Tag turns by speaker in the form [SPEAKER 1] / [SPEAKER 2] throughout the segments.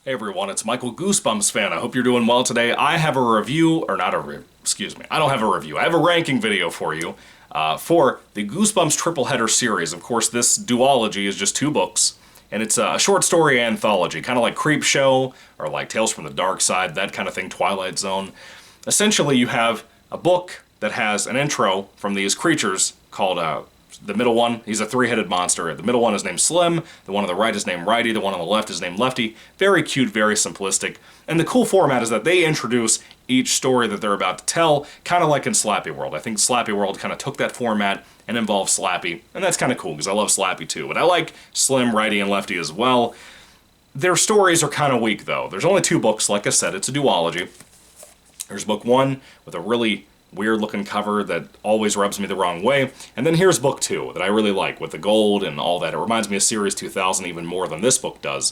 [SPEAKER 1] Hey everyone, it's Michael GoosebumpsFan. I hope you're doing well today. I have a review, or not a excuse me, I don't have a review. I have a ranking video for you for the Goosebumps triple header series. Of course, this duology is just two books, and it's a short story anthology, kind of like Creepshow, or like Tales from the Dark Side, that kind of thing, Twilight Zone. Essentially, you have a book that has an intro from these creatures called the middle one, he's a three-headed monster. The middle one is named Slim, the one on the right is named Righty, the one on the left is named Lefty. Very cute, very simplistic. And the cool format is that they introduce each story that they're about to tell, kind of like in Slappy World. I think Slappy World kind of took that format and involved Slappy, and that's kind of cool because I love Slappy too. But I like Slim, Righty, and Lefty as well. Their stories are kind of weak though. There's only two books, like I said, it's a duology. There's book one with a really weird looking cover that always rubs me the wrong way. And then here's book two that I really like with the gold and all that. It reminds me of Series 2000 even more than this book does.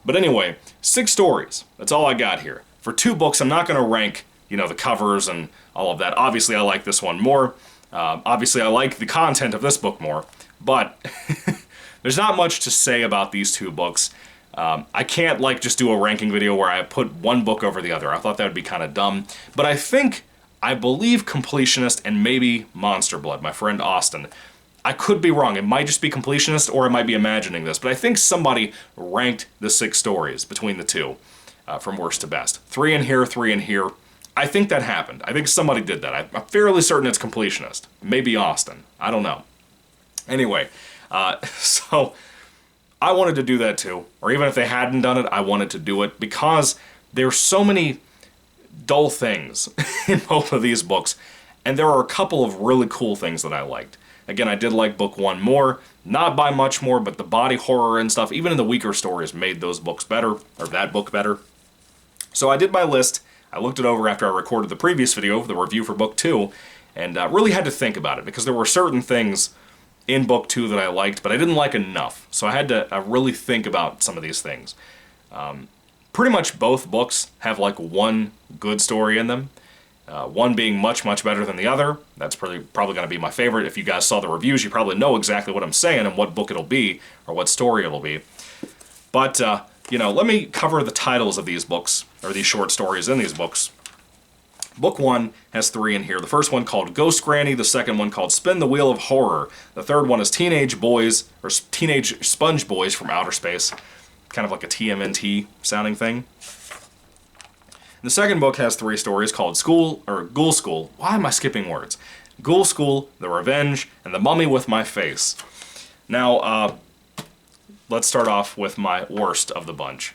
[SPEAKER 1] But anyway, 6 stories. That's all I got here. For 2 books, I'm not going to rank, the covers and all of that. Obviously, I like this one more. Obviously, I like the content of this book more. But there's not much to say about these 2 books. I can't just do a ranking video where I put one book over the other. I thought that would be kind of dumb. But I believe Completionist and maybe Monster Blood, my friend Austin. I could be wrong. It might just be Completionist or I might be imagining this, but I think somebody ranked the 6 stories between the 2 from worst to best. 3 in here, 3 in here. I think that happened. I think somebody did that. I'm fairly certain it's Completionist. Maybe Austin. I don't know. Anyway, so I wanted to do that too. Or even if they hadn't done it, I wanted to do it because there's so many dull things in both of these books, and there are a couple of really cool things that I liked. Again, I did like book 1 more, not by much more, but the body horror and stuff, even in the weaker stories, made those books better, or that book better. So I did my list, I looked it over after I recorded the previous video, the review for book 2, and really had to think about it, because there were certain things in book 2 that I liked, but I didn't like enough, so I had to really think about some of these things. Pretty much both books have one good story in them. One being much, much better than the other. That's probably going to be my favorite. If you guys saw the reviews, you probably know exactly what I'm saying and what book it'll be, or what story it'll be. But, let me cover the titles of these books, or these short stories in these books. Book 1 has 3 in here. The first one called Ghost Granny, the second one called Spin the Wheel of Horror. The third one is Teenage Boys, or Teenage Sponge Boys from Outer Space. Kind of like a TMNT sounding thing. The second book has 3 stories called Ghoul School. Why am I skipping words? Ghoul School, The Revenge, and The Mummy with My Face. Now, let's start off with my worst of the bunch.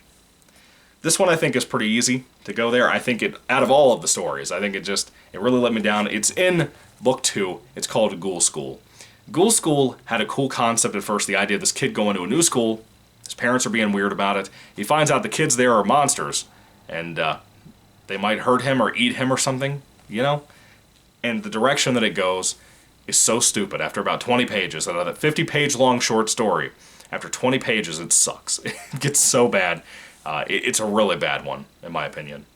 [SPEAKER 1] This one I think is pretty easy to go there. I think out of all of the stories, I think it really let me down. It's in book 2. It's called Ghoul School. Ghoul School had a cool concept at first, the idea of this kid going to a new school. His parents are being weird about it. He finds out the kids there are monsters, and they might hurt him or eat him or something, And the direction that it goes is so stupid. After about 20 pages, out of that 50-page long short story, after 20 pages, it sucks. It gets so bad. It's a really bad one, in my opinion.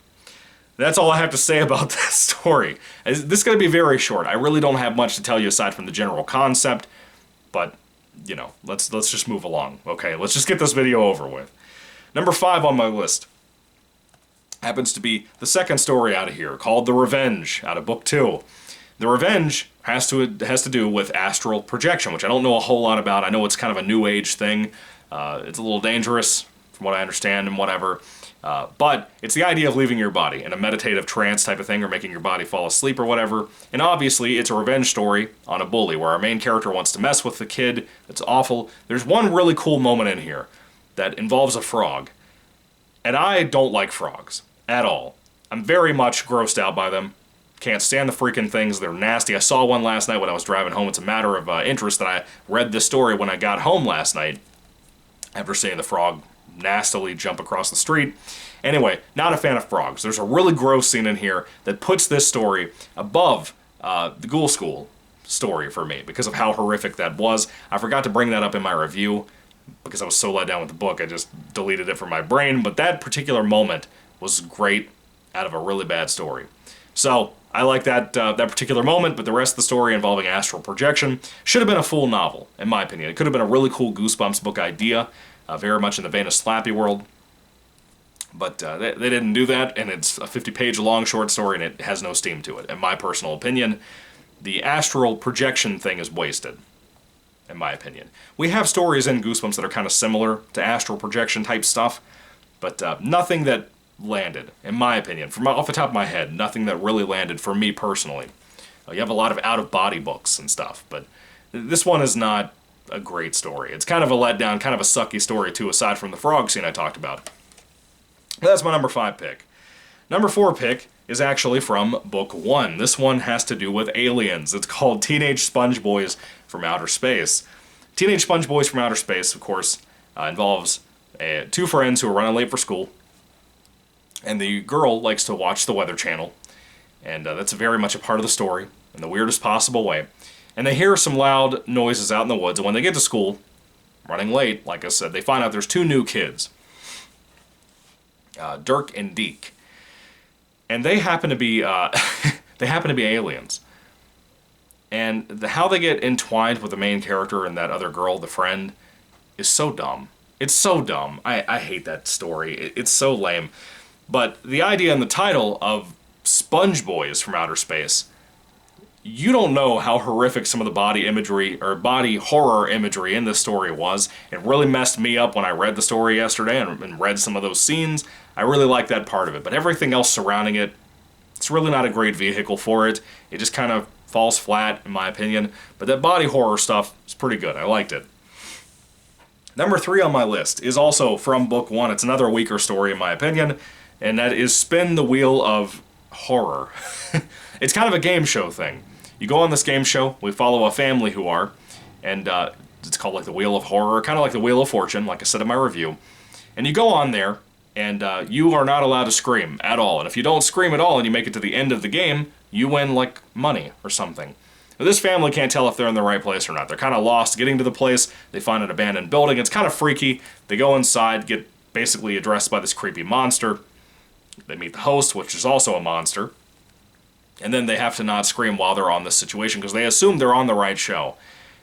[SPEAKER 1] That's all I have to say about that story. This is going to be very short. I really don't have much to tell you aside from the general concept, but let's just move along. Okay, let's just get this video over with. Number 5 on my list happens to be the second story out of here, called The Revenge, out of book 2. The Revenge has to do with astral projection, which I don't know a whole lot about. I know it's kind of a new age thing. It's a little dangerous, from what I understand, and whatever. But it's the idea of leaving your body in a meditative trance type of thing, or making your body fall asleep or whatever. And obviously, it's a revenge story on a bully, where our main character wants to mess with the kid. It's awful. There's one really cool moment in here that involves a frog. And I don't like frogs at all. I'm very much grossed out by them. Can't stand the freaking things. They're nasty. I saw one last night when I was driving home. It's a matter of interest that I read this story when I got home last night, after seeing the frog nastily jump across the street. Anyway, not a fan of frogs. There's a really gross scene in here that puts this story above the Ghoul School story for me because of how horrific that was. I forgot to bring that up in my review because I was so let down with the book. I just deleted it from my brain, but that particular moment was great out of a really bad story. So I like that particular moment, but the rest of the story involving astral projection should have been a full novel, in my opinion. It could have been a really cool Goosebumps book idea, very much in the vein of Slappy World. But they didn't do that, and it's a 50-page long short story, and it has no steam to it. In my personal opinion, the astral projection thing is wasted, in my opinion. We have stories in Goosebumps that are kind of similar to astral projection type stuff, but nothing that landed, in my opinion. From off the top of my head, nothing that really landed for me personally. You have a lot of out-of-body books and stuff, but this one is not a great story. It's kind of a letdown, kind of a sucky story too, aside from the frog scene I talked about. That's my number 5 pick. Number 4 pick is actually from book 1. This one has to do with aliens. It's called Teenage Sponge Boys from Outer Space. Teenage Sponge Boys from Outer Space, of course, involves 2 friends who are running late for school, and the girl likes to watch the Weather Channel, and that's very much a part of the story in the weirdest possible way. And they hear some loud noises out in the woods, and when they get to school, running late, like I said, they find out there's 2 new kids. Dirk and Deke, and they happen to be aliens. And how they get entwined with the main character and that other girl, the friend, is so dumb. It's so dumb. I hate that story. It's so lame. But the idea in the title of Sponge Boys from Outer Space, you don't know how horrific some of the body imagery or body horror imagery in this story was. It really messed me up when I read the story yesterday and read some of those scenes. I really like that part of it, but everything else surrounding it, it's really not a great vehicle for it. It just kind of falls flat, in my opinion. But that body horror stuff is pretty good. I liked it. Number 3 on my list is also from book 1. It's another weaker story, in my opinion, and that is Spin the Wheel of Horror. It's kind of a game show thing. You go on this game show, we follow a family who are, and it's called like the Wheel of Horror, kind of like the Wheel of Fortune, like I said in my review. And you go on there, and you are not allowed to scream at all. And if you don't scream at all and you make it to the end of the game, you win like money or something. Now, this family can't tell if they're in the right place or not. They're kind of lost getting to the place. They find an abandoned building. It's kind of freaky. They go inside, get basically addressed by this creepy monster. They meet the host, which is also a monster. And then they have to not scream while they're on this situation because they assume they're on the right show.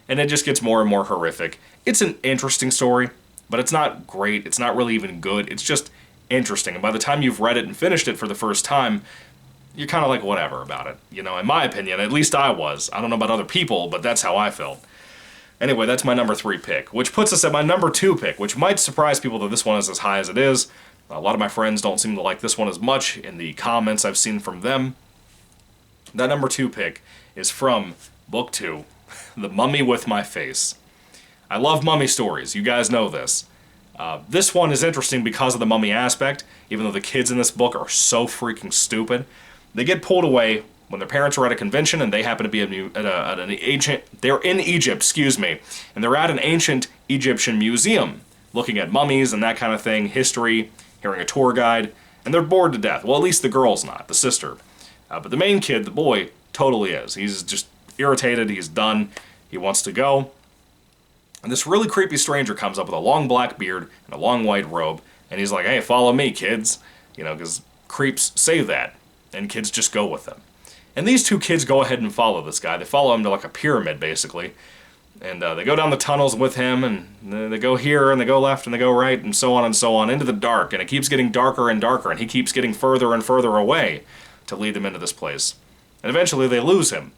[SPEAKER 1] And it just gets more and more horrific. It's an interesting story, but it's not great. It's not really even good. It's just interesting. And by the time you've read it and finished it for the first time, you're kind of like whatever about it. You know, in my opinion, at least I was. I don't know about other people, but that's how I felt. Anyway, that's my number 3 pick, which puts us at my number 2 pick, which might surprise people that this one is as high as it is. A lot of my friends don't seem to like this one as much in the comments I've seen from them. That number 2 pick is from book 2, The Mummy with My Face. I love mummy stories. You guys know this. This one is interesting because of the mummy aspect, even though the kids in this book are so freaking stupid. They get pulled away when their parents are at a convention, and they happen to be they're in Egypt, excuse me, and they're at an ancient Egyptian museum, looking at mummies and that kind of thing, history, hearing a tour guide, and they're bored to death. Well, at least the girl's not, the sister. But the main kid, the boy, totally is. He's just irritated, he's done, he wants to go. And this really creepy stranger comes up with a long black beard and a long white robe, and he's like, hey, follow me, kids. You know, because creeps say that, and kids just go with them. And these 2 kids go ahead and follow this guy. They follow him to like a pyramid, basically. And they go down the tunnels with him, and they go here, and they go left, and they go right, and so on, into the dark. And it keeps getting darker and darker, and he keeps getting further and further away to lead them into this place. And eventually they lose him.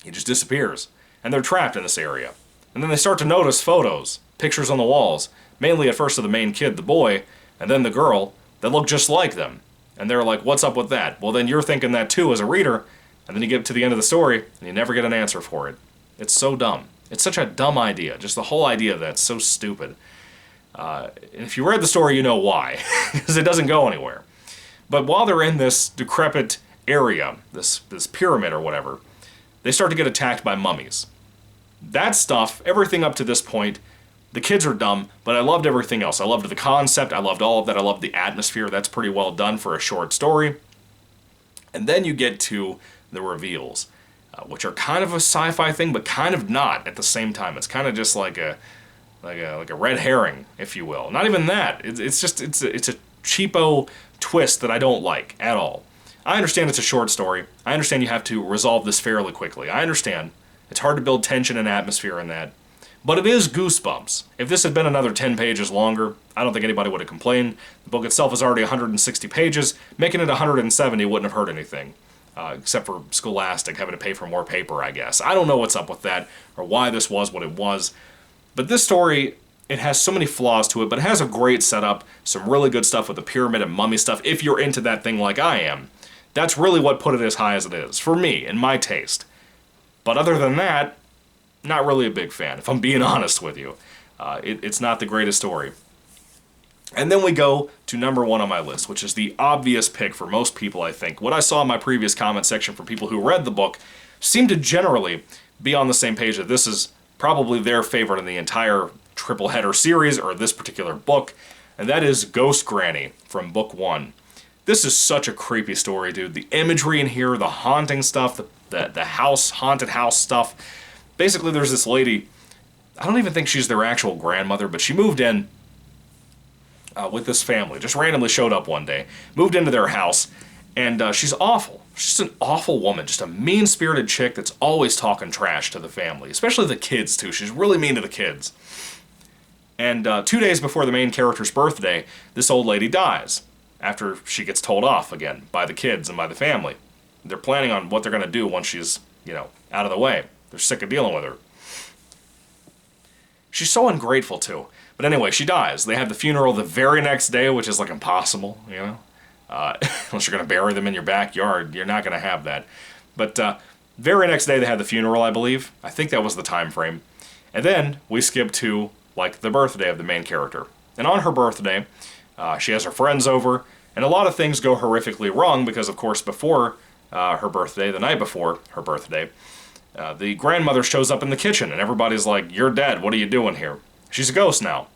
[SPEAKER 1] He just disappears. And they're trapped in this area. And then they start to notice photos, pictures on the walls, mainly at first of the main kid, the boy, and then the girl, that look just like them. And they're like, what's up with that? Well, then you're thinking that too as a reader, and then you get to the end of the story, and you never get an answer for it. It's so dumb. It's such a dumb idea. Just the whole idea of that's so stupid. And if you read the story, you know why. Because it doesn't go anywhere. But while they're in this decrepit area, this pyramid or whatever, they start to get attacked by mummies. That stuff, everything up to this point, the kids are dumb, but I loved everything else. I loved the concept, I loved all of that, I loved the atmosphere. That's pretty well done for a short story. And then you get to the reveals, which are kind of a sci-fi thing, but kind of not at the same time. It's kind of just like a red herring, if you will. Not even that. It's a cheapo twist that I don't like at all. I understand it's a short story. I understand you have to resolve this fairly quickly. I understand. It's hard to build tension and atmosphere in that. But it is Goosebumps. If this had been another 10 pages longer, I don't think anybody would have complained. The book itself is already 160 pages. Making it 170 wouldn't have hurt anything. Except for Scholastic having to pay for more paper, I guess. I don't know what's up with that, or why this was what it was. But this story, it has so many flaws to it, but it has a great setup, some really good stuff with the pyramid and mummy stuff, if you're into that thing like I am. That's really what put it as high as it is, for me, in my taste. But other than that, not really a big fan, if I'm being honest with you. It's not the greatest story. And then we go to number 1 on my list, which is the obvious pick for most people, I think. What I saw in my previous comment section from people who read the book seemed to generally be on the same page that this is probably their favorite in the entire triple header series, or this particular book, and that is Ghost Granny from book 1. This is such a creepy story, dude. The imagery in here, the haunting stuff, the haunted house stuff. Basically, there's this lady, I don't even think she's their actual grandmother, but she moved in with this family, just randomly showed up one day, moved into their house, and she's awful. She's just an awful woman, just a mean-spirited chick that's always talking trash to the family, especially the kids, too. She's really mean to the kids. And 2 days before the main character's birthday, this old lady dies, after she gets told off again by the kids and by the family. They're planning on what they're going to do once she's, out of the way. They're sick of dealing with her. She's so ungrateful, too. But anyway, she dies. They have the funeral the very next day, which is, like, impossible, unless you're going to bury them in your backyard. You're not going to have that. But very next day, they had the funeral, I believe. I think that was the time frame. And then we skip to, like, the birthday of the main character. And on her birthday, she has her friends over, and a lot of things go horrifically wrong because, of course, before her birthday, the night before her birthday, the grandmother shows up in the kitchen, and everybody's like, "You're dead, what are you doing here?" She's a ghost now.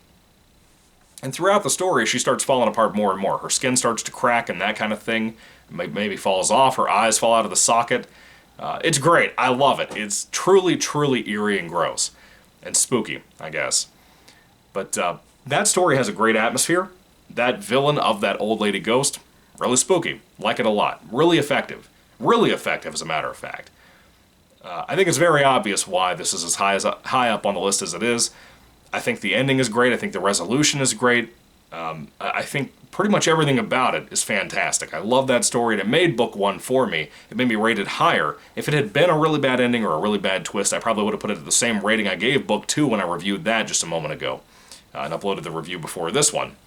[SPEAKER 1] And throughout the story, she starts falling apart more and more. Her skin starts to crack and that kind of thing. Maybe falls off, her eyes fall out of the socket. It's great, I love it. It's truly, truly eerie and gross. And spooky, I guess. But that story has a great atmosphere. That villain of that old lady ghost, really spooky. Like it a lot. Really effective. Really effective, as a matter of fact. I think it's very obvious why this is as high up on the list as it is. I think the ending is great. I think the resolution is great. I think pretty much everything about it is fantastic. I love that story, and it made book 1 for me. It made me rate it higher. If it had been a really bad ending or a really bad twist, I probably would have put it at the same rating I gave book 2 when I reviewed that just a moment ago. And uploaded the review before this one.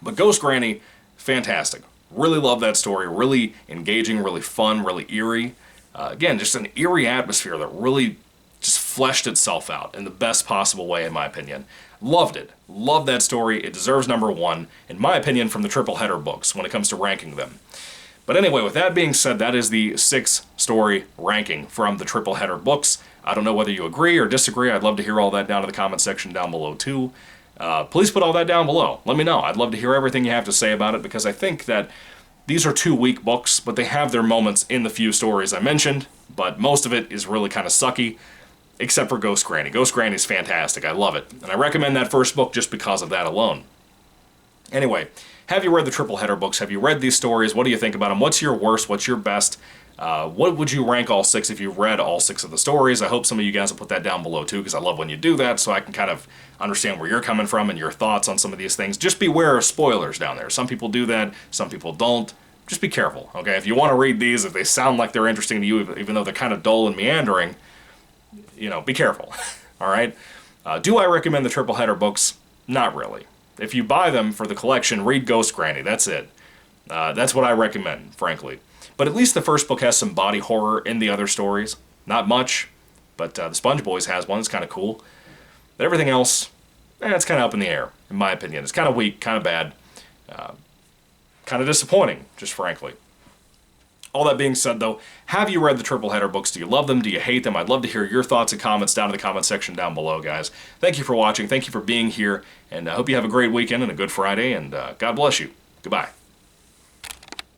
[SPEAKER 1] But Ghost Granny, fantastic. Really love that story. Really engaging, really fun, really eerie. Again, just an eerie atmosphere that really just fleshed itself out in the best possible way, in my opinion. Loved it. Loved that story. It deserves number 1, in my opinion, from the triple header books when it comes to ranking them. But anyway, with that being said, that is the 6-story ranking from the triple header books. I don't know whether you agree or disagree. I'd love to hear all that down in the comment section down below, too. Please put all that down below. Let me know. I'd love to hear everything you have to say about it, because I think that these are 2 weak books, but they have their moments in the few stories I mentioned, but most of it is really kind of sucky, except for Ghost Granny. Ghost Granny's fantastic. I love it. And I recommend that first book just because of that alone. Anyway, have you read the triple header books? Have you read these stories? What do you think about them? What's your worst? What's your best? What would you rank all 6 if you read all 6 of the stories? I hope some of you guys will put that down below too, because I love when you do that, so I can kind of understand where you're coming from and your thoughts on some of these things. Just beware of spoilers down there. Some people do that, some people don't. Just be careful, okay? If you want to read these, if they sound like they're interesting to you, even though they're kind of dull and meandering, be careful, all right? Do I recommend the triple header books? Not really. If you buy them for the collection, read Ghost Granny. That's it. That's what I recommend, frankly. But at least the first book has some body horror in the other stories. Not much, but the Sponge Boys has one. It's kind of cool. But everything else, it's kind of up in the air, in my opinion. It's kind of weak, kind of bad, kind of disappointing, just frankly. All that being said, though, have you read the triple header books? Do you love them? Do you hate them? I'd love to hear your thoughts and comments down in the comment section down below, guys. Thank you for watching. Thank you for being here. And I hope you have a great weekend and a good Friday. And God bless you. Goodbye.